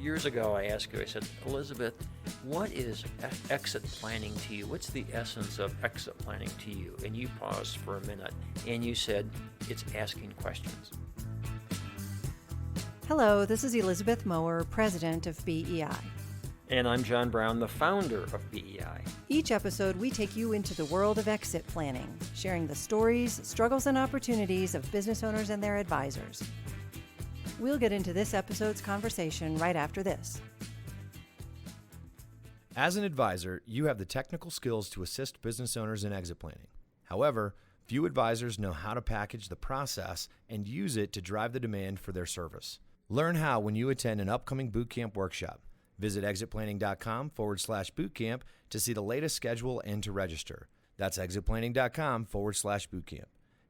Years ago, I asked you, I said, Elizabeth, what is exit planning to you? What's the essence of exit planning to you? And you paused for a minute and you said, it's asking questions. Hello, this is Elizabeth Mower, president of BEI. And I'm John Brown, the founder of BEI. Each episode, we take you into the world of exit planning, sharing the stories, struggles, and opportunities of business owners and their advisors. We'll get into this episode's conversation right after this. As an advisor, you have the technical skills to assist business owners in exit planning. However, few advisors know how to package the process and use it to drive the demand for their service. Learn how when you attend an upcoming bootcamp workshop. Visit exitplanning.com/bootcamp to see the latest schedule and to register. That's exitplanning.com/bootcamp.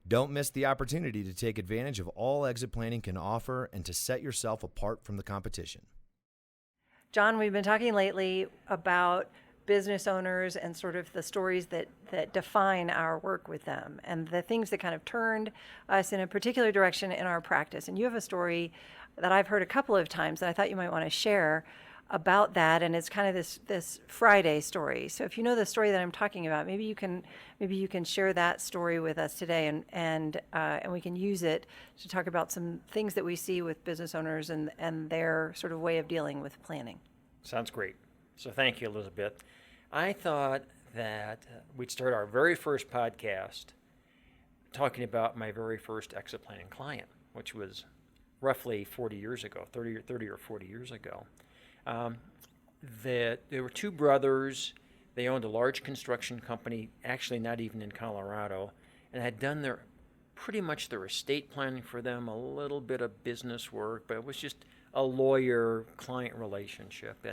Don't miss the opportunity to take advantage of all exit planning can offer and to set yourself apart from the competition. John, we've been talking lately about business owners and sort of the stories that define our work with them and the things that kind of turned us in a particular direction in our practice. And you have a story that I've heard a couple of times that I thought you might want to share about that, and it's kind of this Friday story. So if you know the story that I'm talking about, maybe you can share that story with us today, and we can use it to talk about some things that we see with business owners and their sort of way of dealing with planning. Sounds great. So thank you, Elizabeth. I thought that we'd start our very first podcast talking about my very first exit planning client, which was roughly 40 years ago, 30 or 40 years ago. That there were two brothers. They owned a large construction company, actually not even in Colorado, and had done pretty much their estate planning for them, a little bit of business work, but it was just a lawyer-client relationship.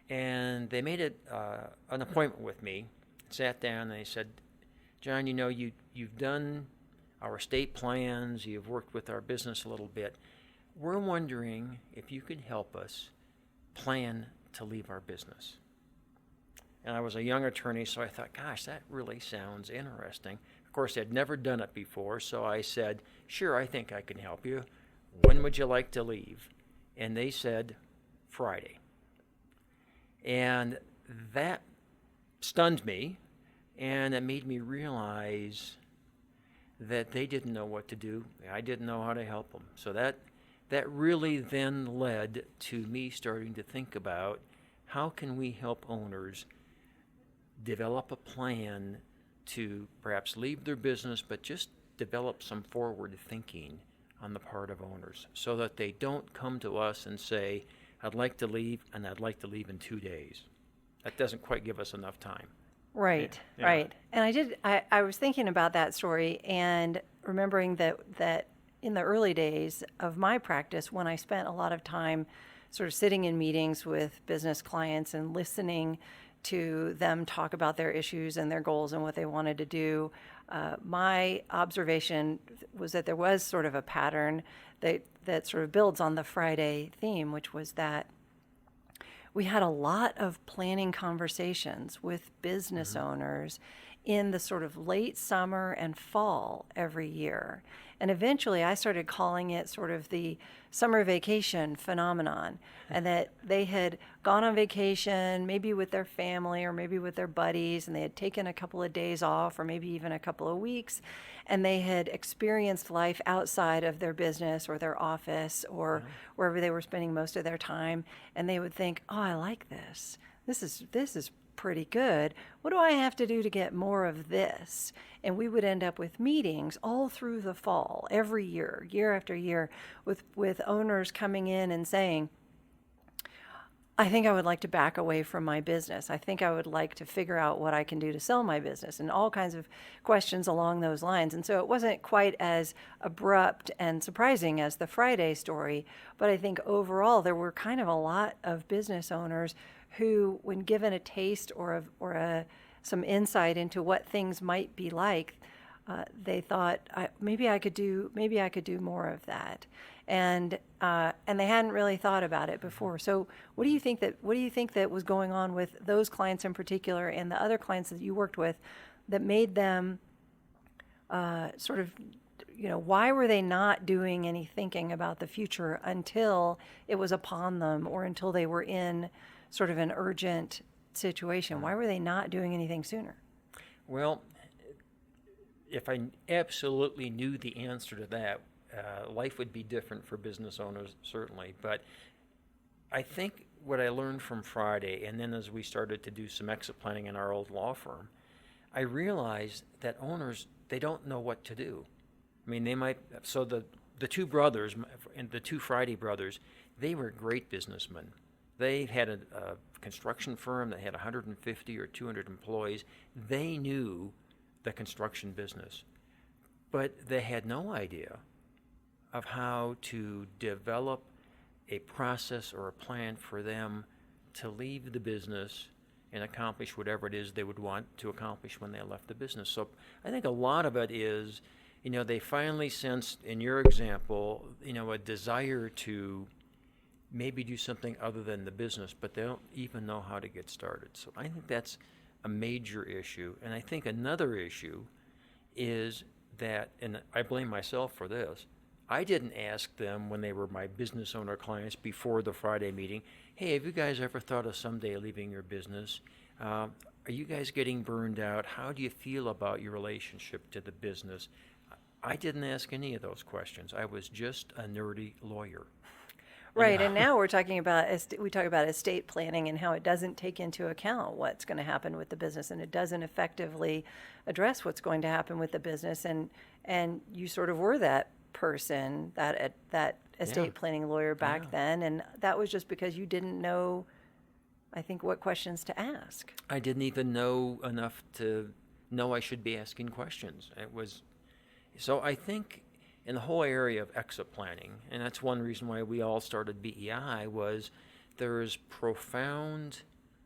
And they made an appointment with me, sat down, and they said, John, you've done our estate plans, you've worked with our business a little bit. We're wondering if you could help us plan to leave our business. And I was a young attorney, so I thought, gosh, that really sounds interesting. Of course, I'd never done it before, so I said, sure, I think I can help you. When would you like to leave? And they said, Friday. And that stunned me, and it made me realize that they didn't know what to do. I didn't know how to help them. So that really then led to me starting to think about how can we help owners develop a plan to perhaps leave their business, but just develop some forward thinking on the part of owners so that they don't come to us and say, I'd like to leave, and I'd like to leave in 2 days. That doesn't quite give us enough time. Right, Yeah. right. And I was thinking about that story and remembering that in the early days of my practice, when I spent a lot of time sort of sitting in meetings with business clients and listening to them talk about their issues and their goals and what they wanted to do, my observation was that there was sort of a pattern that sort of builds on the Friday theme, which was that we had a lot of planning conversations with business owners in the sort of late summer and fall every year. And eventually I started calling it sort of the summer vacation phenomenon, and that they had gone on vacation, maybe with their family or maybe with their buddies, and they had taken a couple of days off or maybe even a couple of weeks, and they had experienced life outside of their business or their office or wherever they were spending most of their time, and they would think, oh, I like this. This is pretty good. What do I have to do to get more of this? And we would end up with meetings all through the fall, every year, year after year, with owners coming in and saying, I think I would like to back away from my business. I think I would like to figure out what I can do to sell my business, and all kinds of questions along those lines. And so it wasn't quite as abrupt and surprising as the Friday story, but I think overall there were kind of a lot of business owners who, when given a taste or some insight into what things might be like, they thought maybe I could do more of that, and they hadn't really thought about it before. So what do you think that was going on with those clients in particular and the other clients that you worked with that made them sort of why were they not doing any thinking about the future until it was upon them or until they were in sort of an urgent situation? Why were they not doing anything sooner? Well, if I absolutely knew the answer to that, life would be different for business owners, certainly. But I think what I learned from Friday, and then as we started to do some exit planning in our old law firm, I realized that owners, they don't know what to do. I mean, they might, so the two brothers, and the two Friday brothers, they were great businessmen. They had a construction firm that had 150 or 200 employees. They knew the construction business, but they had no idea of how to develop a process or a plan for them to leave the business and accomplish whatever it is they would want to accomplish when they left the business. So I think a lot of it is, they finally sensed, in your example, a desire to maybe do something other than the business, but they don't even know how to get started. So I think that's a major issue. And I think another issue is that, and I blame myself for this, I didn't ask them when they were my business owner clients before the Friday meeting, hey, have you guys ever thought of someday leaving your business? Are you guys getting burned out? How do you feel about your relationship to the business? I didn't ask any of those questions. I was just a nerdy lawyer. Right, and now we're talking about we talk about estate planning and how it doesn't take into account what's going to happen with the business, and it doesn't effectively address what's going to happen with the business. And you sort of were that person, that estate planning lawyer back then, and that was just because you didn't know, I think, what questions to ask. I didn't even know enough to know I should be asking questions. So I think in the whole area of exit planning, and that's one reason why we all started BEI, was there is profound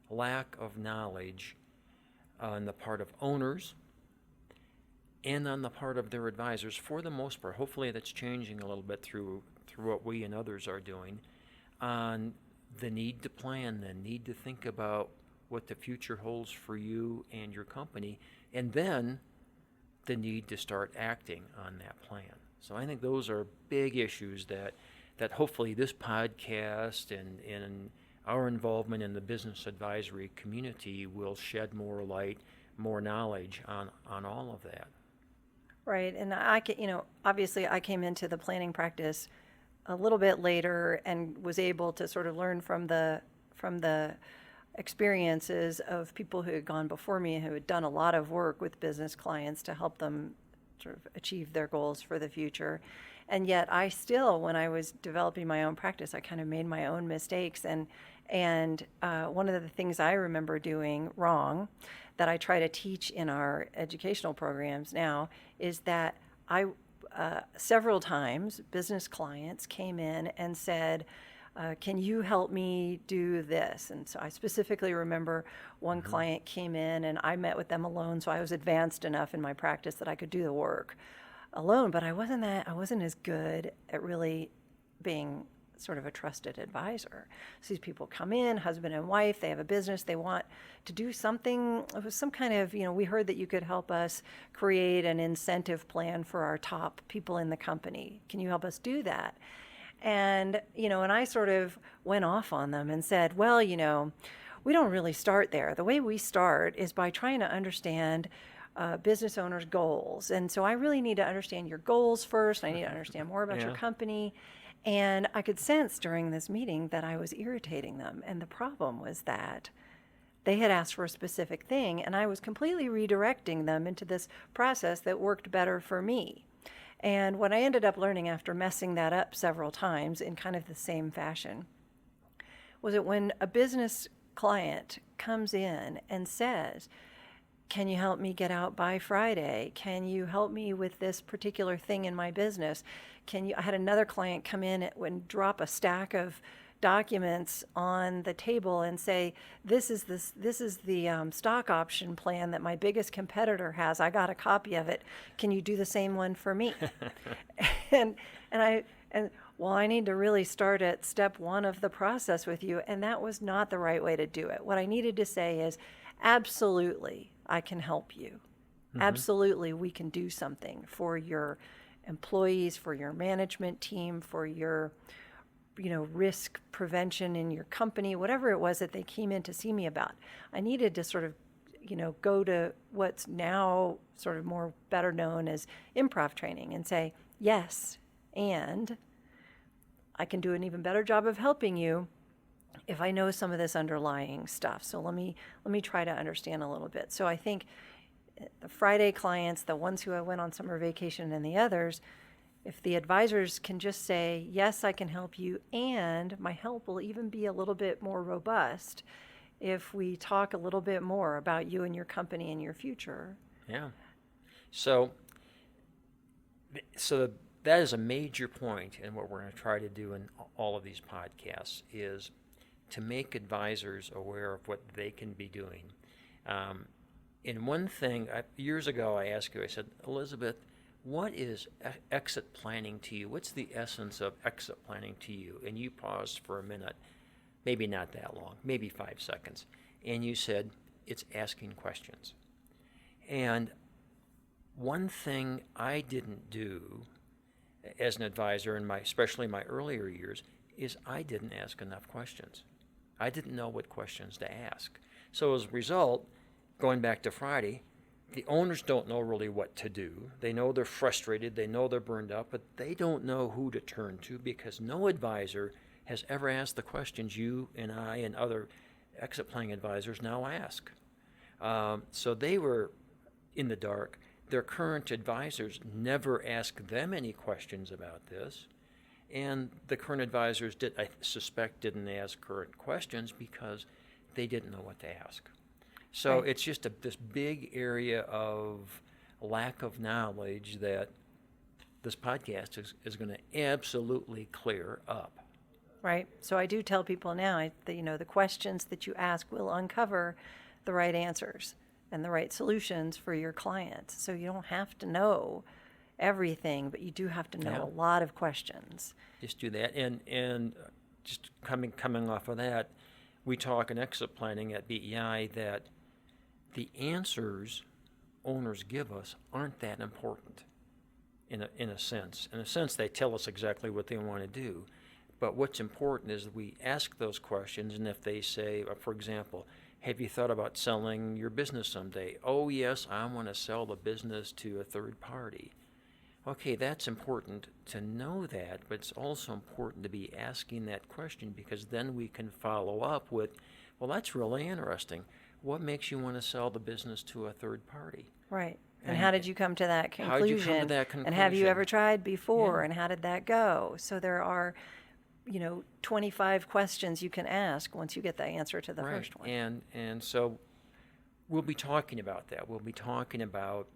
lack of knowledge on the part of owners and on the part of their advisors, for the most part. Hopefully that's changing a little bit through what we and others are doing, on the need to plan, the need to think about what the future holds for you and your company, and then the need to start acting on that plan. So I think those are big issues that hopefully this podcast and our involvement in the business advisory community will shed more light, more knowledge on all of that. Right, and obviously I came into the planning practice a little bit later and was able to sort of learn from the experiences of people who had gone before me, who had done a lot of work with business clients to help them sort of achieve their goals for the future. And yet I still, when I was developing my own practice, I kind of made my own mistakes. And one of the things I remember doing wrong that I try to teach in our educational programs now is that several times business clients came in and said, can you help me do this? And so I specifically remember one client came in and I met with them alone, so I was advanced enough in my practice that I could do the work alone, but I wasn't as good at really being sort of a trusted advisor. So these people come in, husband and wife, they have a business, they want to do something, some kind of, we heard that you could help us create an incentive plan for our top people in the company. Can you help us do that? And, and I sort of went off on them and said, well, we don't really start there. The way we start is by trying to understand business owners' goals. And so I really need to understand your goals first. I need to understand more about your company. And I could sense during this meeting that I was irritating them. And the problem was that they had asked for a specific thing, and I was completely redirecting them into this process that worked better for me. And what I ended up learning after messing that up several times in kind of the same fashion was that when a business client comes in and says, can you help me get out by Friday? Can you help me with this particular thing in my business? I had another client come in and drop a stack of documents on the table and say, this is the stock option plan that my biggest competitor has. I got a copy of it. Can you do the same one for me? and I need to really start at step one of the process with you. And that was not the right way to do it. What I needed to say is, absolutely, I can help you. Absolutely, we can do something for your employees, for your management team, for your risk prevention in your company, whatever it was that they came in to see me about. I needed to sort of, go to what's now sort of more better known as improv training and say, yes, and I can do an even better job of helping you if I know some of this underlying stuff. So let me try to understand a little bit. So I think the Friday clients, the ones who I went on summer vacation, and the others, if the advisors can just say, yes, I can help you, and my help will even be a little bit more robust if we talk a little bit more about you and your company and your future. Yeah. So that is a major point, and what we're going to try to do in all of these podcasts is to make advisors aware of what they can be doing. And one thing, years ago I asked you, I said, Elizabeth, what is exit planning to you? What's the essence of exit planning to you? And you paused for a minute, maybe not that long, maybe 5 seconds. And you said, it's asking questions. And one thing I didn't do as an advisor, especially in my earlier years, is I didn't ask enough questions. I didn't know what questions to ask. So as a result, going back to Friday, the owners don't know really what to do. They know they're frustrated, they know they're burned out, but they don't know who to turn to because no advisor has ever asked the questions you and I and other exit planning advisors now ask. So they were in the dark. Their current advisors never ask them any questions about this. And the current advisors, I suspect, didn't ask current questions because they didn't know what to ask. So Right. it's just this big area of lack of knowledge that this podcast is going to absolutely clear up. Right. So I do tell people now that, the questions that you ask will uncover the right answers and the right solutions for your clients. So you don't have to know everything, but you do have to know Yeah. a lot of questions. Just do that. And just coming off of that, we talk in exit planning at BEI that the answers owners give us aren't that important in a sense. In a sense, they tell us exactly what they want to do. But what's important is that we ask those questions, and if they say, for example, have you thought about selling your business someday? Oh, yes, I want to sell the business to a third party. Okay, that's important to know that, but it's also important to be asking that question because then we can follow up with, well, that's really interesting. What makes you want to sell the business to a third party? Right. And And how did you come to that conclusion? how did you come to that And have you conclusion? ever tried before? Yeah. And how did that go? So there are, 25 questions you can ask once you get the answer to the Right. first one. And so we'll be talking about that. We'll be talking about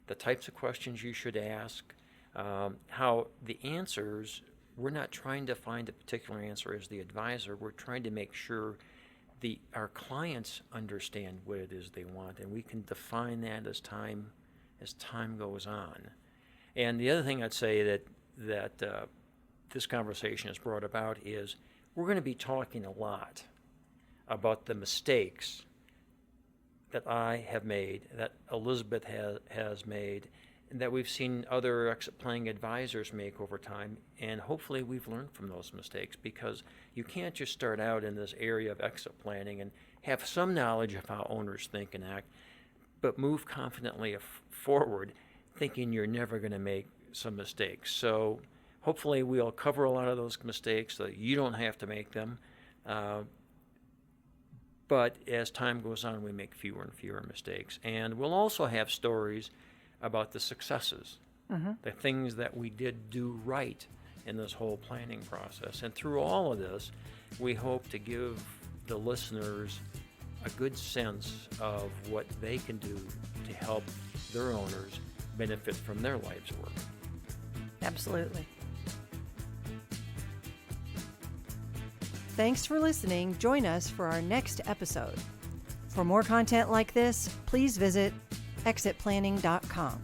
the types of questions you should ask, how the answers, we're not trying to find a particular answer as the advisor. We're trying to make sure our clients understand what it is they want, and we can define that as time goes on. And the other thing I'd say that this conversation has brought about is we're going to be talking a lot about the mistakes that I have made, that Elizabeth has made, and that we've seen other exit planning advisors make over time, and hopefully we've learned from those mistakes because you can't just start out in this area of exit planning and have some knowledge of how owners think and act, but move confidently forward thinking you're never going to make some mistakes. So hopefully we'll cover a lot of those mistakes so that you don't have to make them. But as time goes on, we make fewer and fewer mistakes. And we'll also have stories about the successes, the things that we did do right in this whole planning process. And through all of this, we hope to give the listeners a good sense of what they can do to help their owners benefit from their life's work. Absolutely. Thanks for listening. Join us for our next episode. For more content like this, please visit exitplanning.com.